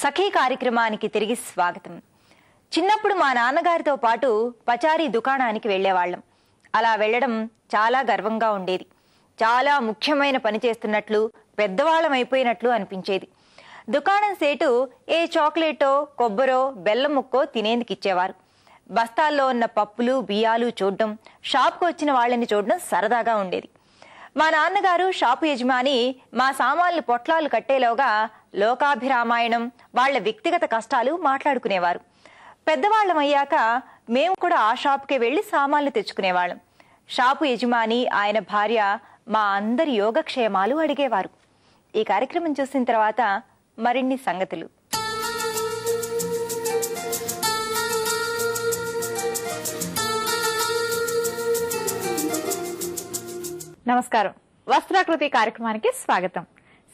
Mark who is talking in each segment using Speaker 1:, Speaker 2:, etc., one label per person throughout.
Speaker 1: సఖీ కార్యక్రమానికి తిరిగి స్వాగతం. చిన్నప్పుడు మా నాన్నగారితో పాటు పచారీ దుకాణానికి వెళ్లేవాళ్ళం. అలా వెళ్లడం చాలా గర్వంగా ఉండేది. చాలా ముఖ్యమైన పని చేస్తున్నట్లు, పెద్దవాళ్ళం అయిపోయినట్లు అనిపించేది. దుకాణం సేటు ఏ చాక్లెటో, కొబ్బరో, బెల్లం ముక్కో తినేందుకు ఇచ్చేవారు. బస్తాల్లో ఉన్న పప్పులు, బియ్యాలు చూడడం, షాప్కు వచ్చిన వాళ్ళని చూడడం సరదాగా ఉండేది. మా నాన్నగారు షాపు యజమాని మా సామాన్లు పొట్లాలు కట్టేలోగా లోకాభిరామాయణం, వాళ్ల వ్యక్తిగత కష్టాలు మాట్లాడుకునేవారు. పెద్దవాళ్లం అయ్యాక మేము కూడా ఆ షాపుకే వెళ్లి సామాన్లు తెచ్చుకునేవాళ్ళం. షాపు యజమాని, ఆయన భార్య మా అందరి యోగక్షేమాలు అడిగేవారు. ఈ కార్యక్రమం చూసిన తర్వాత మరిన్ని సంగతులు.
Speaker 2: నమస్కారం. వస్త్రాకృతి కార్యక్రమానికి స్వాగతం.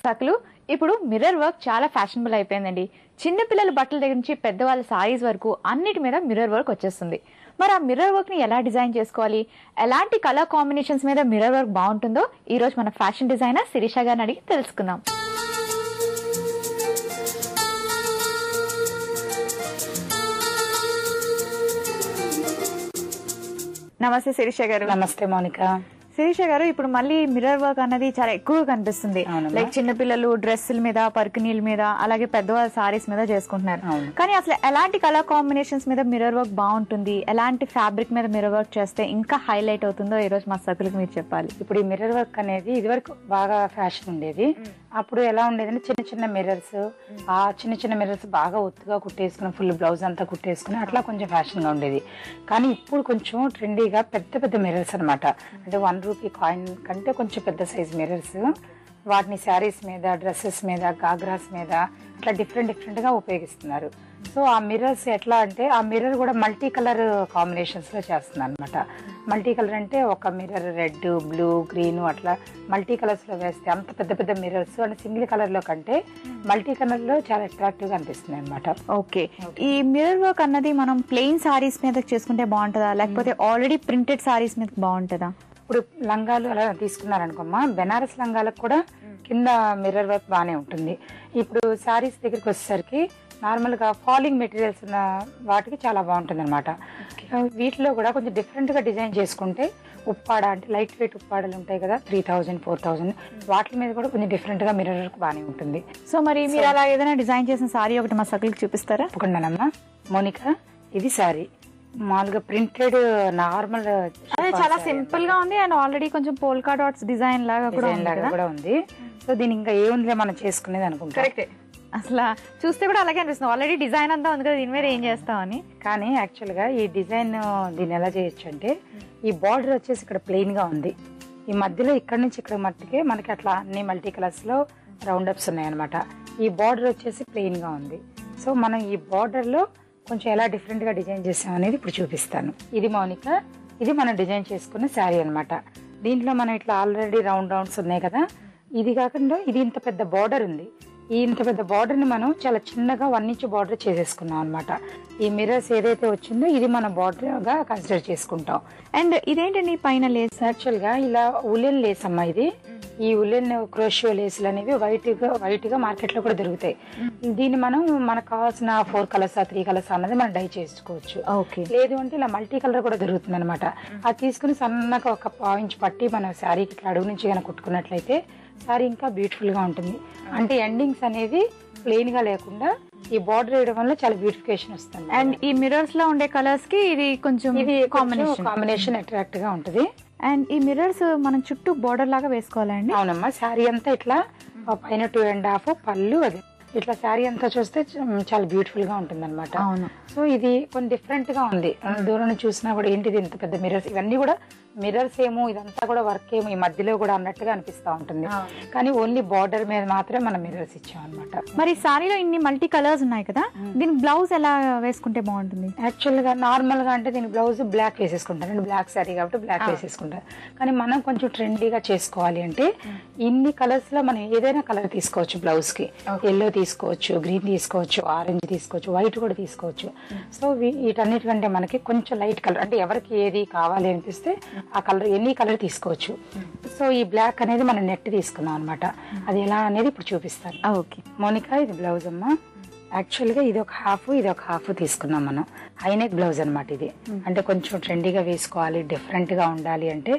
Speaker 2: సకులు, ఇప్పుడు మిర్రర్ వర్క్ చాలా ఫ్యాషనబుల్ అయిపోయిందండి. చిన్నపిల్లల బట్టల దగ్గర నుంచి పెద్దవాళ్ళ సారీస్ వరకు అన్నిటి మీద మిర్రర్ వర్క్ వచ్చేస్తుంది. మరి ఆ మిర్రర్ వర్క్ ని ఎలా డిజైన్ చేసుకోవాలి, ఎలాంటి కలర్ కాంబినేషన్స్ మీద మిర్రర్ వర్క్ బాగుంటుందో ఈ రోజు మన ఫ్యాషన్ డిజైనర్ శిరీష గారిని అడిగి తెలుసుకుందాం. నమస్తే శిరీష గారు.
Speaker 3: నమస్తే మోనికా.
Speaker 2: శిరీష గారు, ఇప్పుడు మళ్ళీ మిర్రర్ వర్క్ అనేది చాలా ఎక్కువగా కనిపిస్తుంది. లైక్ చిన్నపిల్లలు డ్రెస్సుల మీద, పర్కినీల మీద, అలాగే పెద్దవాళ్ళ సారీస్ మీద చేసుకుంటున్నారు. కానీ అసలు ఎలాంటి కలర్ కాంబినేషన్స్ మీద మిర్రర్ వర్క్ బాగుంటుంది, ఎలాంటి ఫ్యాబ్రిక్ మీద మిర్రర్ వర్క్ చేస్తే ఇంకా హైలైట్ అవుతుందో ఈ రోజు మా సకులకు మీరు చెప్పాలి.
Speaker 3: ఇప్పుడు ఈ మిర్రర్ వర్క్ అనేది ఇదివరకు బాగా ఫ్యాషన్ ఉండేది. అప్పుడు ఎలా ఉండేదంటే చిన్న చిన్న మిర్రర్స్, ఆ చిన్న చిన్న మిర్రర్స్ బాగా ఒత్తుగా కుట్టేసుకుని ఫుల్ బ్లౌజ్ అంతా కుట్టేసుకుని అట్లా కొంచెం ఫ్యాషన్ గా ఉండేది. కానీ ఇప్పుడు కొంచెం ట్రెండీగా పెద్ద పెద్ద మిర్రర్స్ అనమాట. అంటే ₹1 కాయిన్ కంటే కొంచెం పెద్ద సైజ్ మిర్రర్స్, వాటిని శారీస్ మీద, డ్రెస్సెస్ మీద, గాగ్రాస్ మీద అట్లా డిఫరెంట్ గా ఉపయోగిస్తున్నారు. సో ఆ మిర్రర్స్ ఎట్లా అంటే ఆ మిర్రర్ కూడా మల్టీ కలర్ కాంబినేషన్స్ లో చేస్తున్నారు అనమాట. మల్టీ కలర్ అంటే ఒక మిర్రర్ రెడ్, బ్లూ, గ్రీన్ అట్లా మల్టీ కలర్స్ లో వేస్తే అంత పెద్ద పెద్ద మిర్రర్స్ అంటే సింగిల్ కలర్ లో కంటే మల్టీ కలర్ లో చాలా అట్రాక్టివ్ గా అనిపిస్తుంది అనమాట.
Speaker 2: ఓకే, ఈ మిర్రర్ వర్క్ అన్నది మనం ప్లెయిన్ సారీస్ మీద చేసుకుంటే బాగుంటుందా, లేకపోతే ఆల్రెడీ ప్రింటెడ్ సారీస్ మీద బాగుంటుందా?
Speaker 3: ఇప్పుడు లంగాలు అలా తీసుకున్నారనుకోమ్మా, బెనారస్ లంగాలకు కూడా కింద మిర్రర్ వర్క్ బాగానే ఉంటుంది. ఇప్పుడు శారీస్ దగ్గరికి వచ్చేసరికి నార్మల్ గా ఫాలింగ్ మెటీరియల్స్ ఉన్న వాటికి చాలా బాగుంటుంది అనమాట. వీటిలో కూడా కొంచెం డిఫరెంట్ గా డిజైన్ చేసుకుంటే ఉప్పాడ అంటే లైట్ వెయిట్ ఉప్పాడలు ఉంటాయి కదా, 3000, 4000 వాటి మీద కూడా కొంచెం డిఫరెంట్ గా మిర్రర్ వర్క్ బాగానే ఉంటుంది.
Speaker 2: సో మరి మీరు అలా ఏదైనా డిజైన్ చేసిన సారీ ఒకటి మా సకులకి చూపిస్తారా?
Speaker 3: తప్పకుండానమ్మా. మోనికా, ఇది సారీ మామూలుగా ప్రింటెడ్ నార్మల్,
Speaker 2: అదే చాలా సింపుల్ గా ఉంది అండ్ ఆల్రెడీ కొంచెం పోల్కా డాట్స్ డిజైన్ లాగా కూడా
Speaker 3: ఉంది. సో దీని ఇంకా ఏముందిలే మనం చేసుకునేది అనుకుంటా.
Speaker 2: కరెక్టే, అసలు చూస్తే కూడా అలాగే అనిపిస్తుంది. ఆల్రెడీ డిజైన్ అంతా ఉంది కదా, దీని మీద ఏం చేస్తామని.
Speaker 3: కానీ యాక్చువల్ గా ఈ డిజైన్ దీన్ని ఎలా చేయొచ్చు అంటే, ఈ బార్డర్ వచ్చేసి ఇక్కడ ప్లెయిన్ గా ఉంది, ఈ మధ్యలో ఇక్కడ నుంచి ఇక్కడ మట్టికే మనకి అట్లా అన్ని మల్టీ కలర్స్ లో రౌండ్ అప్స్ ఉన్నాయి అనమాట. ఈ బార్డర్ వచ్చేసి ప్లెయిన్ గా ఉంది. సో మనం ఈ బార్డర్ లో కొంచెం ఎలా డిఫరెంట్ గా డిజైన్ చేసాం అనేది ఇప్పుడు చూపిస్తాను. ఇది మౌనిక, ఇది మనం డిజైన్ చేసుకున్న శారీ అనమాట. దీంట్లో మనం ఇట్లా ఆల్రెడీ రౌండ్స్ ఉన్నాయి కదా, ఇది కాకుండా ఇది ఇంత పెద్ద బార్డర్ ఉంది. ఈ ఇంత పెద్ద బార్డర్ ని మనం చాలా చిన్నగా 1 ఇంచ్ బార్డర్ చేసేసుకున్నాం అనమాట. ఈ మిర్రర్స్ ఏదైతే వచ్చిందో ఇది మన బార్డర్ గా కన్సిడర్ చేసుకుంటాం.
Speaker 2: అండ్ ఇదేంటండి పైన లేస్?
Speaker 3: యాక్చువల్ గా ఇలా ఉలెన్ లేస్ అమ్మా ఇది. ఈ ఉలెన్ క్రోషియో లేసులు అనేవి వైట్ గా మార్కెట్ లో కూడా దొరుకుతాయి. దీన్ని మనం మనకు కావాల్సిన 4 కలర్స్ 3 కలర్స్ అన్నది మనం డై చేసుకోవచ్చు. లేదు అంటే ఇలా మల్టీ కలర్ కూడా దొరుకుతుంది అనమాట. అది తీసుకుని సన్నగా ఒక 1 ఇంచ్ పట్టి మనం శారీకి ఇట్లా అడుగు నుంచి కనుక కుట్టుకున్నట్లయితే శారీ ఇంకా బ్యూటిఫుల్ గా ఉంటుంది. అంటే ఎండింగ్స్ అనేది ప్లెయిన్ గా లేకుండా ఈ బార్డర్ వేయడం వల్ల చాలా బ్యూటిఫికేషన్ వస్తుంది.
Speaker 2: అండ్ ఈ మిర్రర్స్ లో ఉండే కలర్స్ కి ఇది కొంచెం
Speaker 3: కాంబినేషన్ అట్రాక్ట్ గా ఉంటుంది.
Speaker 2: అండ్ ఈ మిర్రర్స్ మనం చుట్టూ బార్డర్ లాగా వేసుకోవాలండి?
Speaker 3: అవునమ్మా, శారీ అంతా ఇట్లా పైన 2.5 పళ్ళు, అది ఇట్లా శారీ అంతా చూస్తే చాలా బ్యూటిఫుల్ గా ఉంటుంది అనమాట. సో ఇది కొంచెం డిఫరెంట్ గా ఉంది. దూరం నుంచి చూసినా కూడా ఏంటిది ఇంత పెద్ద మిర్రర్స్, ఇవన్నీ కూడా మిర్రర్స్ ఏమో, ఇదంతా కూడా వర్క్ ఏమో ఈ మధ్యలో కూడా అన్నట్టుగా అనిపిస్తా ఉంటుంది. కానీ ఓన్లీ బార్డర్ మీద మాత్రమే మనం మిర్రర్స్ ఇచ్చాం అనమాట.
Speaker 2: మరి సారీలో ఇన్ని మల్టీ కలర్స్ ఉన్నాయి కదా, దీని బ్లౌజ్ ఎలా వేసుకుంటే బాగుంటుంది?
Speaker 3: యాక్చువల్ గా నార్మల్ గా అంటే దీని బ్లౌజ్ బ్లాక్ వేసేసుకుంటారు, బ్లాక్ శారీ కాబట్టి బ్లాక్ వేసేసుకుంటారు. కానీ మనం కొంచెం ట్రెండీగా చేసుకోవాలి అంటే ఇన్ని కలర్స్ లో మనం ఏదైనా కలర్ తీసుకోవచ్చు. బ్లౌజ్ కి ఎల్లో తీసుకోవచ్చు, గ్రీన్ తీసుకోవచ్చు, ఆరెంజ్ తీసుకోవచ్చు, వైట్ కూడా తీసుకోవచ్చు. సో వీటన్నిటికంటే మనకి కొంచెం లైట్ కలర్ అంటే ఎవరికి ఏది కావాలి అనిపిస్తే ఆ కలర్, ఎన్ని కలర్ తీసుకోవచ్చు. సో ఈ బ్లాక్ అనేది మనం నెట్ తీసుకున్నాం అనమాట. అది ఎలా అనేది ఇప్పుడు చూపిస్తాను.
Speaker 2: ఓకే
Speaker 3: మోనికా, ఇది బ్లౌజ్ అమ్మా. యాక్చువల్గా ఇది ఒక హాఫ్ తీసుకున్నాం మనం. హైనెక్ బ్లౌజ్ అనమాట ఇది. అంటే కొంచెం ట్రెండీగా వేసుకోవాలి, డిఫరెంట్ గా ఉండాలి అంటే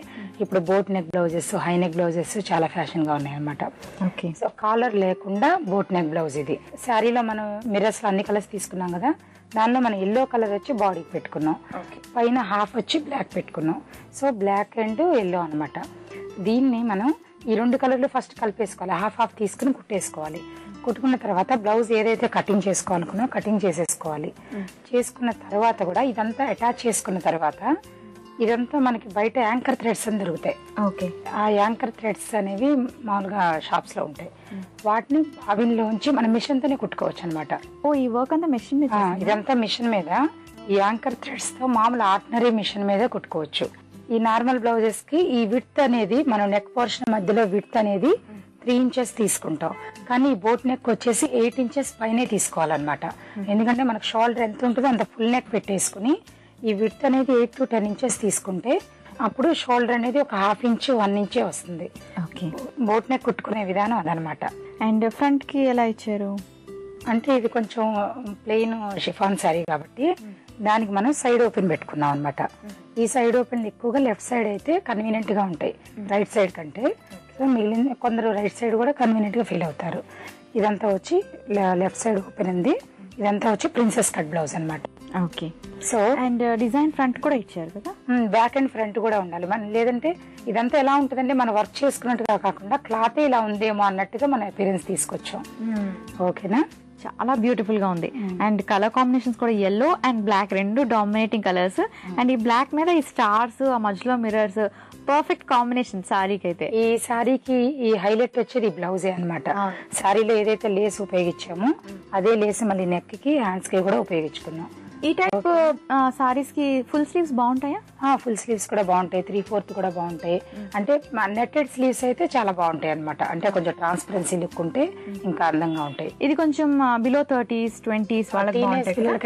Speaker 3: ఇప్పుడు boat neck blouses, high neck blouses చాలా ఫ్యాషన్ గా ఉన్నాయి అనమాట.
Speaker 2: ఓకే.
Speaker 3: సో కాలర్ లేకుండా బోట్ నెక్ బ్లౌజ్ ఇది. శారీలో మనం మిర్రర్స్ లో అన్ని కలర్స్ తీసుకున్నాం కదా, దానిలో మనం ఎల్లో కలర్ వచ్చి బాడీకి పెట్టుకున్నాం, పైన హాఫ్ వచ్చి బ్లాక్ పెట్టుకున్నాం. సో బ్లాక్ అండ్ ఎల్లో అనమాట. దీన్ని మనం ఈ 2 కలర్లు ఫస్ట్ కలిపేసుకోవాలి. హాఫ్ తీసుకుని కుట్టేసుకోవాలి. కుట్టుకున్న తర్వాత బ్లౌజ్ ఏదైతే కటింగ్ చేసుకోవాలనుకున్నా కటింగ్ చేసేసుకోవాలి. చేసుకున్న తర్వాత కూడా ఇదంతా అటాచ్ చేసుకున్న తర్వాత ఇదంతా మనకి బయట యాంకర్ థ్రెడ్స్ అని దొరుకుతాయి.
Speaker 2: ఓకే.
Speaker 3: ఆ యాంకర్ థ్రెడ్స్ అనేవి మామూలుగా షాప్స్ లో ఉంటాయి. వాటిని బావిన్లోంచి మనం మిషన్ తోనే కుట్టుకోవచ్చు అనమాట.
Speaker 2: ఓ, ఈ వర్క్ అంతా మెషిన్ మీద?
Speaker 3: ఇదంతా మిషన్ మీద. ఈ యాంకర్ థ్రెడ్స్ తో మామూలు ఆర్డినరీ మిషన్ మీద కుట్టుకోవచ్చు. ఈ నార్మల్ బ్లౌజెస్ కి ఈ విడ్త్ అనేది మనం నెక్ పోర్షన్ మధ్యలో విడ్త్ అనేది 3 ఇంచెస్ తీసుకుంటాం. కానీ ఈ బోట్ నెక్ వచ్చేసి 8 ఇంచెస్ పైనే తీసుకోవాలన్నమాట. ఎందుకంటే మనకు షోల్డర్ ఎంత ఉంటుందో అంత ఫుల్ నెక్ పెట్టేసుకుని ఈ విడ్త్ అనేది 8 to 10 ఇంచెస్ తీసుకుంటే అప్పుడు షోల్డర్ అనేది ఒక 1/2 ఇంచ్ 1 ఇంచే వస్తుంది.
Speaker 2: ఓకే.
Speaker 3: బోట్ నెక్ కుట్టుకునే విధానం అదనమాట.
Speaker 2: అండ్ ఫ్రంట్ కి ఎలా ఇచ్చారు?
Speaker 3: అంటే ఇది కొంచెం ప్లెయిన్ షిఫాన్ శారీ కాబట్టి దానికి మనం సైడ్ ఓపెన్ పెట్టుకున్నాం అనమాట. ఈ సైడ్ ఓపెన్ ఎక్కువగా లెఫ్ట్ సైడ్ అయితే కన్వీనియంట్ గా ఉంటాయి రైట్ సైడ్ కంటే. సో మిగిలిన కొందరు రైట్ సైడ్ కూడా కన్వీనియంట్ గా ఫీల్ అవుతారు. ఇదంతా వచ్చి లెఫ్ట్ సైడ్ ఓపెన్ ఉంది. ఇదంతా వచ్చి ప్రిన్సెస్ కట్ బ్లౌజ్ అనమాట.
Speaker 2: Okay.
Speaker 3: So
Speaker 2: and design front కూడా ఇచ్చారు కదా?
Speaker 3: బ్యాక్ అండ్ ఫ్రంట్ కూడా ఉండాలి. మన లేదంటే ఇదంతా ఎలా ఉంటుందంటే మనం వర్క్ చేసుకున్నట్టుగా కాకుండా క్లాత్ ఇలా ఉందేమో అన్నట్టుగా మన అపిరెన్స్ తీసుకొచ్చాం. ఓకేనా?
Speaker 2: చాలా బ్యూటిఫుల్ గా ఉంది. అండ్ కలర్ కాంబినేషన్స్ కూడా ఎల్లో అండ్ బ్లాక్ రెండు డామినేటింగ్ కలర్స్. అండ్ ఈ బ్లాక్ మీద ఈ స్టార్స్, ఆ మధ్యలో మిర్రర్స్, పర్ఫెక్ట్ కాంబినేషన్ శారీకి అయితే.
Speaker 3: ఈ శారీకి ఈ హైలైట్ వచ్చేది బ్లౌజే అనమాట. శారీలో ఏదైతే లేస్ ఉపయోగించామో అదే లేస్ మళ్ళీ నెక్ కి హ్యాండ్స్ కి కూడా ఉపయోగించుకున్నాం.
Speaker 2: ఈ టైప్ సారీస్ కి ఫుల్ స్లీవ్స్ బాగుంటాయా?
Speaker 3: ఫుల్ స్లీవ్స్ కూడా బాగుంటాయి, 3/4 కూడా బాగుంటాయి. అంటే నెట్టెడ్ స్లీవ్స్ అయితే చాలా బాగుంటాయి అనమాట. అంటే కొంచెం ట్రాన్స్పరెన్సీ లుక్ ఉంటే ఇంకా అందంగా ఉంటాయి.
Speaker 2: ఇది కొంచెం బిలో 30s 20s
Speaker 3: వాళ్ళకి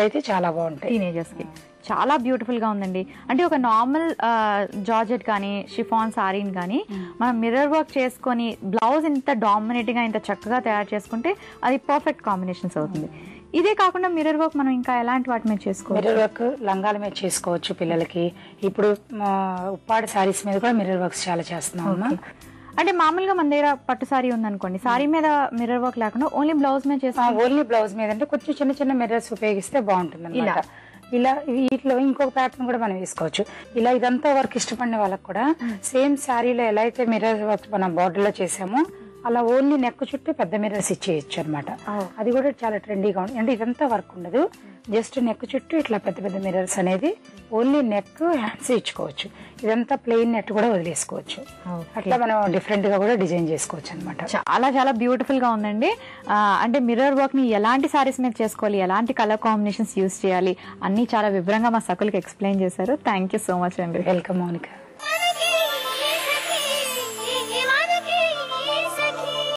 Speaker 3: అయితే చాలా బాగుంటాయి.
Speaker 2: టీనేజర్స్ కి చాలా బ్యూటిఫుల్ గా ఉందండి. అంటే ఒక నార్మల్ జార్జెట్ కానీ షిఫాన్ సారీని కానీ మనం మిర్రర్ వర్క్ చేసుకొని బ్లౌజ్ ఇంత డామినేటింగ్ గా ఇంత చక్కగా తయారు చేసుకుంటే అది పర్ఫెక్ట్ కాంబినేషన్స్ అవుతుంది. ఇదే కాకుండా మిర్రర్ వర్క్ మనం ఇంకా ఎలాంటి వాటి మీద చేసుకోవచ్చు?
Speaker 3: మిర్రర్ వర్క్ లంగాల మీద చేసుకోవచ్చు పిల్లలకి. ఇప్పుడు ఉప్పాడ సారీస్ మీద కూడా మిర్రర్ వర్క్స్ చాలా చేస్తున్నాం.
Speaker 2: అంటే మామూలుగా మన దగ్గర పట్టు సారీ ఉందనుకోండి, సారీ మీద మిర్రర్ వర్క్ లేకుండా ఓన్లీ బ్లౌజ్ మీద చేస్తాం.
Speaker 3: ఓన్లీ బ్లౌజ్ మీద అంటే కొంచెం చిన్న చిన్న మిర్రర్స్ ఉపయోగిస్తే బాగుంటుంది అన్నమాట. ఇలా వీటిలో ఇంకొక ప్యాటర్న్ కూడా మనం వేసుకోవచ్చు. ఇలా ఇదంతా వర్క్ ఇష్టపడిన వాళ్ళకి కూడా సేమ్ శారీలో ఎలా అయితే మిర్రర్ వర్క్ మనం బార్డర్ లో చేసామో అలా ఓన్లీ నెక్ చుట్టూ పెద్ద మిర్రర్స్ ఇచ్చేయచ్చు అనమాట. అది కూడా చాలా ట్రెండీగా ఉంది. అంటే ఇదంతా వర్క్ ఉండదు, జస్ట్ నెక్ చుట్టూ ఇట్లా పెద్ద పెద్ద మిర్రర్స్ అనేది ఓన్లీ నెక్ హ్యాండ్స్ ఇచ్చుకోవచ్చు. ఇదంతా ప్లెయిన్ నెట్ కూడా వదిలేసుకోవచ్చు. అట్లా మనం డిఫరెంట్ గా కూడా డిజైన్ చేసుకోవచ్చు అనమాట.
Speaker 2: చాలా చాలా బ్యూటిఫుల్ గా ఉందండి. అంటే మిర్రర్ వర్క్ ని ఎలాంటి సారీస్ మీద చేసుకోవాలి, ఎలాంటి కలర్ కాంబినేషన్స్ యూజ్ చేయాలి అన్ని చాలా వివరంగా మా సకులకి ఎక్స్ప్లెయిన్ చేశారు. థ్యాంక్ యూ సో మచ్ అండి.
Speaker 3: వెల్కమ్ మౌనిక.